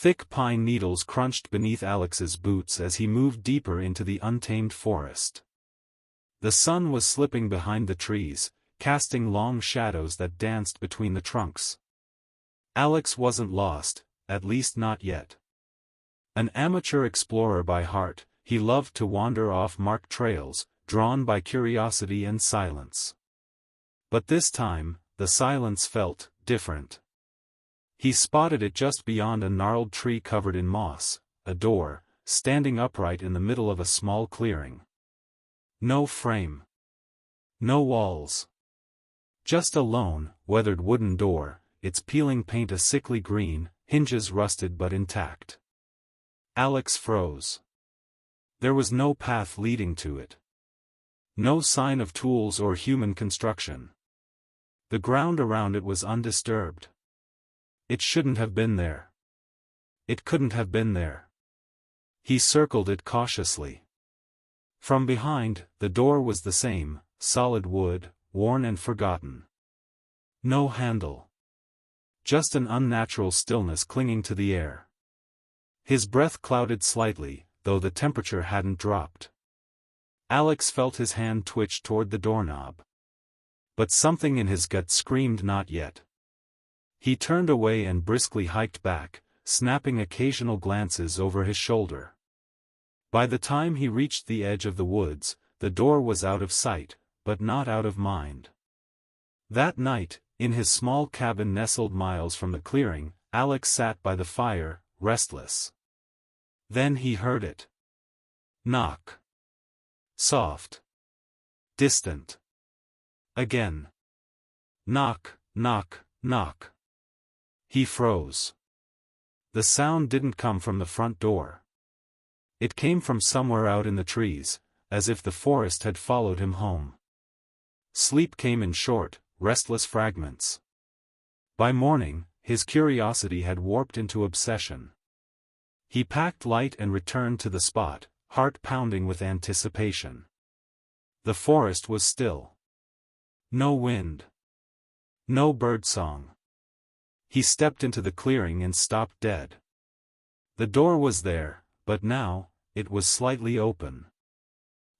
Thick pine needles crunched beneath Alex's boots as he moved deeper into the untamed forest. The sun was slipping behind the trees, casting long shadows that danced between the trunks. Alex wasn't lost, at least not yet. An amateur explorer by heart, he loved to wander off marked trails, drawn by curiosity and silence. But this time, the silence felt different. He spotted it just beyond a gnarled tree covered in moss, a door, standing upright in the middle of a small clearing. No frame. No walls. Just a lone, weathered wooden door, its peeling paint a sickly green, hinges rusted but intact. Alex froze. There was no path leading to it. No sign of tools or human construction. The ground around it was undisturbed. It shouldn't have been there. It couldn't have been there. He circled it cautiously. From behind, the door was the same, solid wood, worn and forgotten. No handle. Just an unnatural stillness clinging to the air. His breath clouded slightly, though the temperature hadn't dropped. Alex felt his hand twitch toward the doorknob. But something in his gut screamed not yet. He turned away and briskly hiked back, snapping occasional glances over his shoulder. By the time he reached the edge of the woods, the door was out of sight, but not out of mind. That night, in his small cabin nestled miles from the clearing, Alex sat by the fire, restless. Then he heard it. Knock. Soft. Distant. Again. Knock, knock, knock. He froze. The sound didn't come from the front door. It came from somewhere out in the trees, as if the forest had followed him home. Sleep came in short, restless fragments. By morning, his curiosity had warped into obsession. He packed light and returned to the spot, heart pounding with anticipation. The forest was still. No wind. No birdsong. He stepped into the clearing and stopped dead. The door was there, but now, it was slightly open.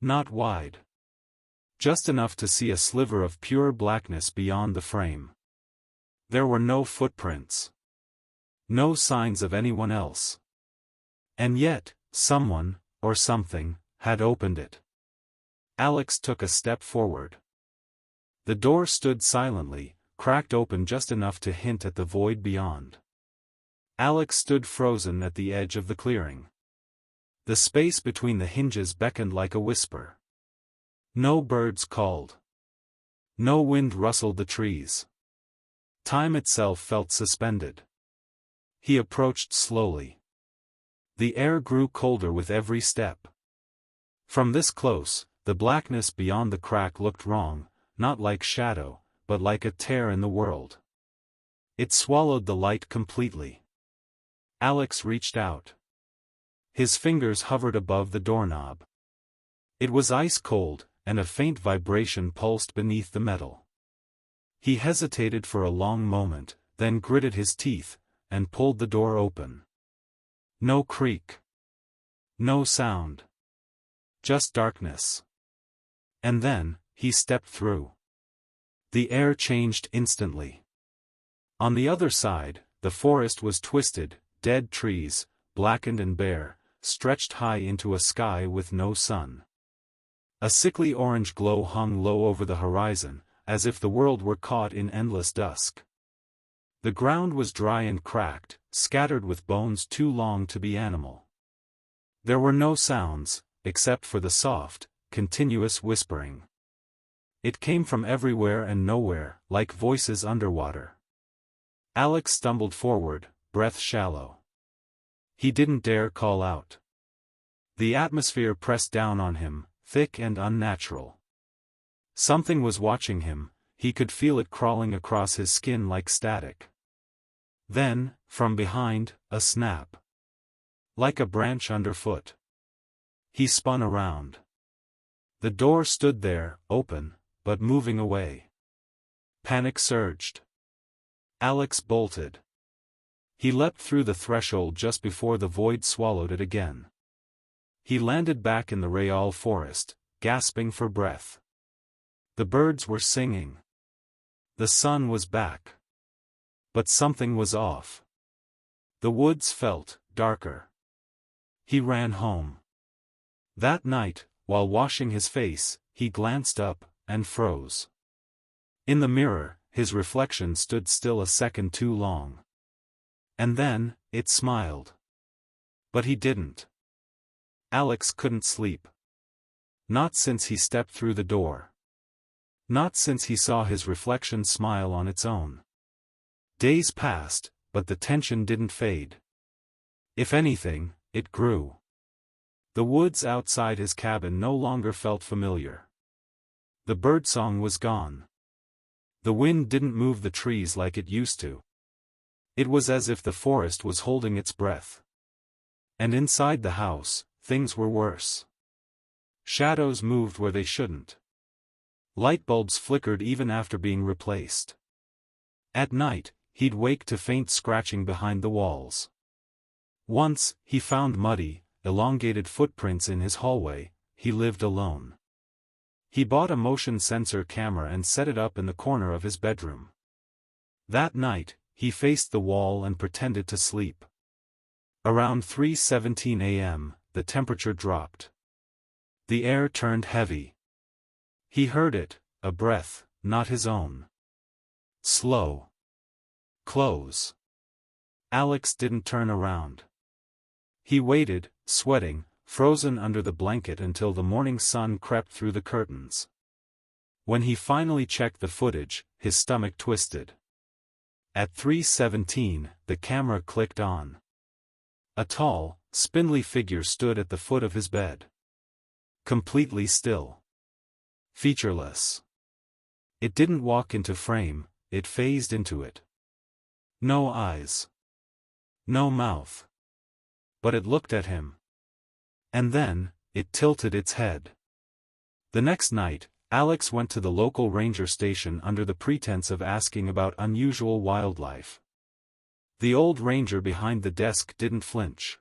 Not wide. Just enough to see a sliver of pure blackness beyond the frame. There were no footprints. No signs of anyone else. And yet, someone, or something, had opened it. Alex took a step forward. The door stood silently, cracked open just enough to hint at the void beyond. Alex stood frozen at the edge of the clearing. The space between the hinges beckoned like a whisper. No birds called. No wind rustled the trees. Time itself felt suspended. He approached slowly. The air grew colder with every step. From this close, the blackness beyond the crack looked wrong, not like shadow, but like a tear in the world. It swallowed the light completely. Alex reached out. His fingers hovered above the doorknob. It was ice cold, and a faint vibration pulsed beneath the metal. He hesitated for a long moment, then gritted his teeth, and pulled the door open. No creak. No sound. Just darkness. And then, he stepped through. The air changed instantly. On the other side, the forest was twisted, dead trees, blackened and bare, stretched high into a sky with no sun. A sickly orange glow hung low over the horizon, as if the world were caught in endless dusk. The ground was dry and cracked, scattered with bones too long to be animal. There were no sounds, except for the soft, continuous whispering. It came from everywhere and nowhere, like voices underwater. Alex stumbled forward, breath shallow. He didn't dare call out. The atmosphere pressed down on him, thick and unnatural. Something was watching him, he could feel it crawling across his skin like static. Then, from behind, a snap. Like a branch underfoot. He spun around. The door stood there, open, but moving away. Panic surged. Alex bolted. He leapt through the threshold just before the void swallowed it again. He landed back in the Real forest, gasping for breath. The birds were singing. The sun was back. But something was off. The woods felt darker. He ran home. That night, while washing his face, he glanced up, and froze. In the mirror, his reflection stood still a second too long. And then, it smiled. But he didn't. Alex couldn't sleep. Not since he stepped through the door. Not since he saw his reflection smile on its own. Days passed, but the tension didn't fade. If anything, it grew. The woods outside his cabin no longer felt familiar. The birdsong was gone. The wind didn't move the trees like it used to. It was as if the forest was holding its breath. And inside the house, things were worse. Shadows moved where they shouldn't. Light bulbs flickered even after being replaced. At night, he'd wake to faint scratching behind the walls. Once, he found muddy, elongated footprints in his hallway. He lived alone. He bought a motion sensor camera and set it up in the corner of his bedroom. That night, he faced the wall and pretended to sleep. Around 3:17 a.m., the temperature dropped. The air turned heavy. He heard it, a breath, not his own. Slow. Close. Alex didn't turn around. He waited, sweating, frozen under the blanket until the morning sun crept through the curtains. When he finally checked the footage, his stomach twisted. At 3:17, the camera clicked on. A tall, spindly figure stood at the foot of his bed. Completely still. Featureless. It didn't walk into frame, it phased into it. No eyes. No mouth. But it looked at him. And then, it tilted its head. The next night, Alex went to the local ranger station under the pretense of asking about unusual wildlife. The old ranger behind the desk didn't flinch.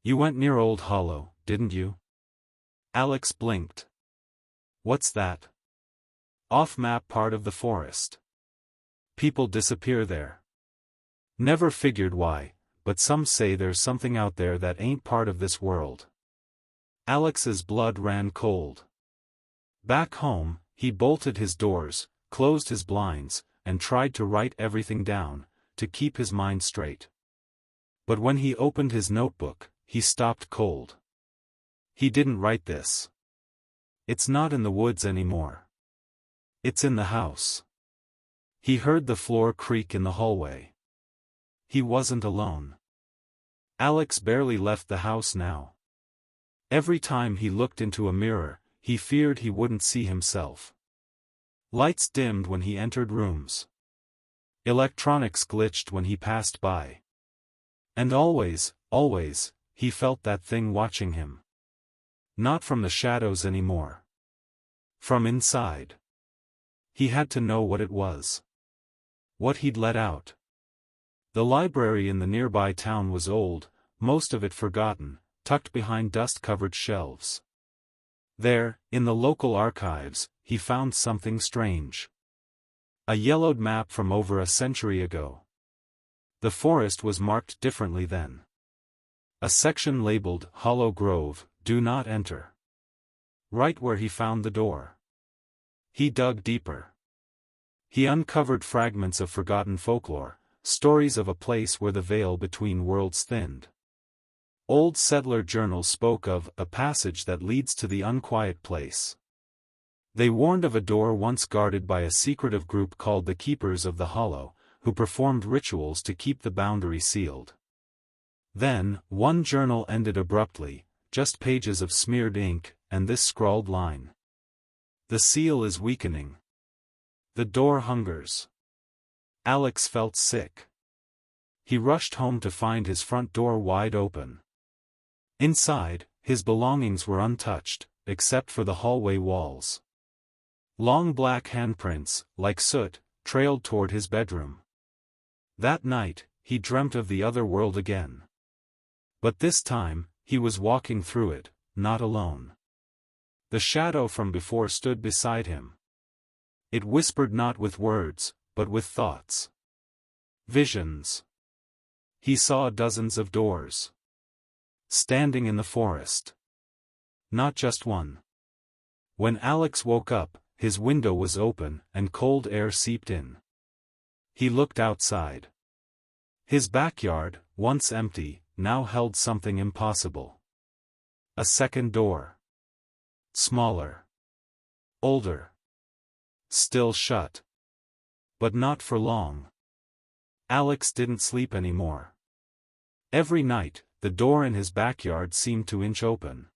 "You went near Old Hollow, didn't you?" Alex blinked. "What's that?" "Off-map part of the forest. People disappear there. Never figured why, but some say there's something out there that ain't part of this world." Alex's blood ran cold. Back home, he bolted his doors, closed his blinds, and tried to write everything down, to keep his mind straight. But when he opened his notebook, he stopped cold. He didn't write this. It's not in the woods anymore. It's in the house. He heard the floor creak in the hallway. He wasn't alone. Alex barely left the house now. Every time he looked into a mirror, he feared he wouldn't see himself. Lights dimmed when he entered rooms. Electronics glitched when he passed by. And always, he felt that thing watching him. Not from the shadows anymore. From inside. He had to know what it was. What he'd let out. The library in the nearby town was old, most of it forgotten, tucked behind dust-covered shelves. There, in the local archives, he found something strange. A yellowed map from over a century ago. The forest was marked differently then. A section labeled Hollow Grove, Do Not Enter. Right where he found the door. He dug deeper. He uncovered fragments of forgotten folklore, stories of a place where the veil between worlds thinned. Old settler journals spoke of a passage that leads to the unquiet place. They warned of a door once guarded by a secretive group called the Keepers of the Hollow, who performed rituals to keep the boundary sealed. Then, one journal ended abruptly, just pages of smeared ink, and this scrawled line. "The seal is weakening. The door hungers." Alex felt sick. He rushed home to find his front door wide open. Inside, his belongings were untouched, except for the hallway walls. Long black handprints, like soot, trailed toward his bedroom. That night, he dreamt of the other world again. But this time, he was walking through it, not alone. The shadow from before stood beside him. It whispered not with words, but with thoughts. Visions. He saw dozens of doors. Standing in the forest. Not just one. When Alex woke up, his window was open and cold air seeped in. He looked outside. His backyard, once empty, now held something impossible. A second door. Smaller. Older. Still shut. But not for long. Alex didn't sleep anymore. Every night, the door in his backyard seemed to inch open.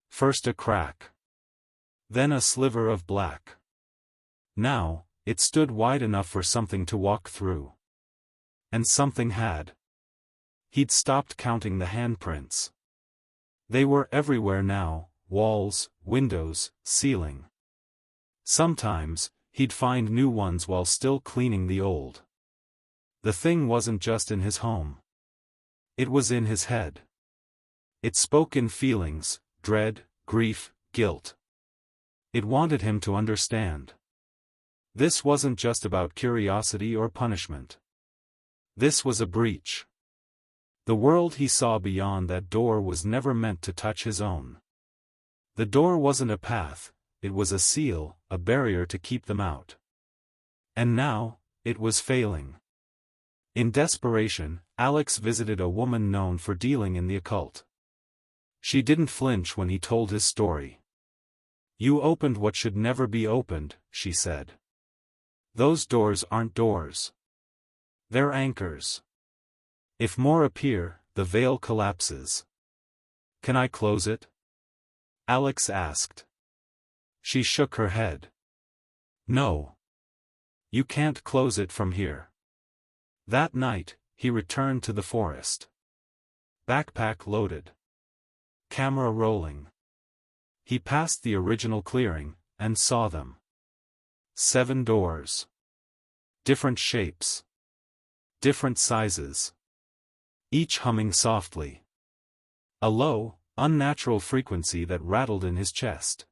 First a crack. Then a sliver of black. Now, it stood wide enough for something to walk through. And something had. He'd stopped counting the handprints. They were everywhere now, walls, windows, ceiling. Sometimes, he'd find new ones while still cleaning the old. The thing wasn't just in his home. It was in his head. It spoke in feelings, dread, grief, guilt. It wanted him to understand. This wasn't just about curiosity or punishment. This was a breach. The world he saw beyond that door was never meant to touch his own. The door wasn't a path, it was a seal, a barrier to keep them out. And now, it was failing. In desperation, Alex visited a woman known for dealing in the occult. She didn't flinch when he told his story. "You opened what should never be opened," she said. "Those doors aren't doors. They're anchors. If more appear, the veil collapses." "Can I close it?" Alex asked. She shook her head. "No. You can't close it from here." That night, he returned to the forest. Backpack loaded. Camera rolling. He passed the original clearing, and saw them. 7 doors. Different shapes. Different sizes. Each humming softly. A low, unnatural frequency that rattled in his chest.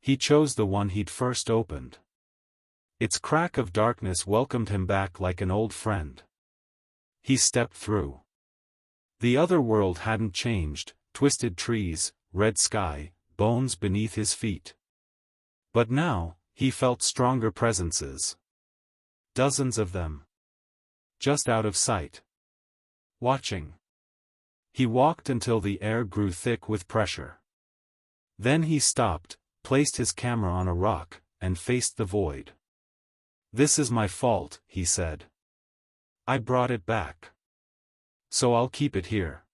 He chose the one he'd first opened. Its crack of darkness welcomed him back like an old friend. He stepped through. The other world hadn't changed, twisted trees, red sky, bones beneath his feet. But now, he felt stronger presences. Dozens of them. Just out of sight. Watching. He walked until the air grew thick with pressure. Then he stopped, placed his camera on a rock, and faced the void. "This is my fault," he said. "I brought it back. So I'll keep it here."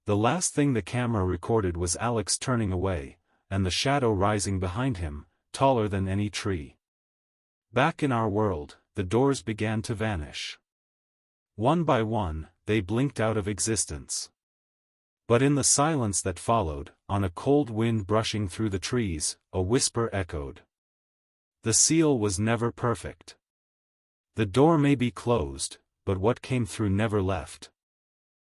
The last thing the camera recorded was Alex turning away, and the shadow rising behind him, taller than any tree. Back in our world, the doors began to vanish. One by one, they blinked out of existence. But in the silence that followed, on a cold wind brushing through the trees, a whisper echoed. The seal was never perfect. The door may be closed, but what came through never left.